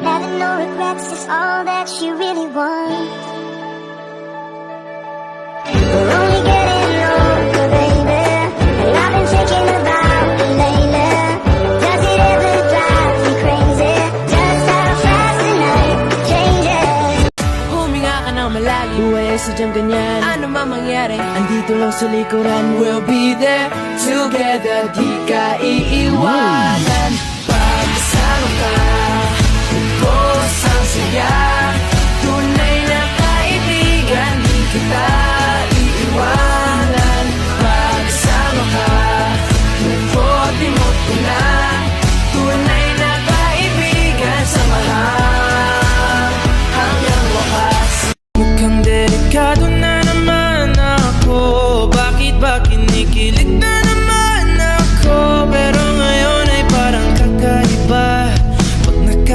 Having no regrets is all that she really wants. We're only getting older, baby, and I've been thinking about it lately. Does it ever drive you crazy? Just how fast the night changes. Huminga ka ng malalim, buhay ay sadyang ganyan. Ano man mangyari, andito lang sa likuran. We'll be there together, di ka iiwanan. Pagkasama ka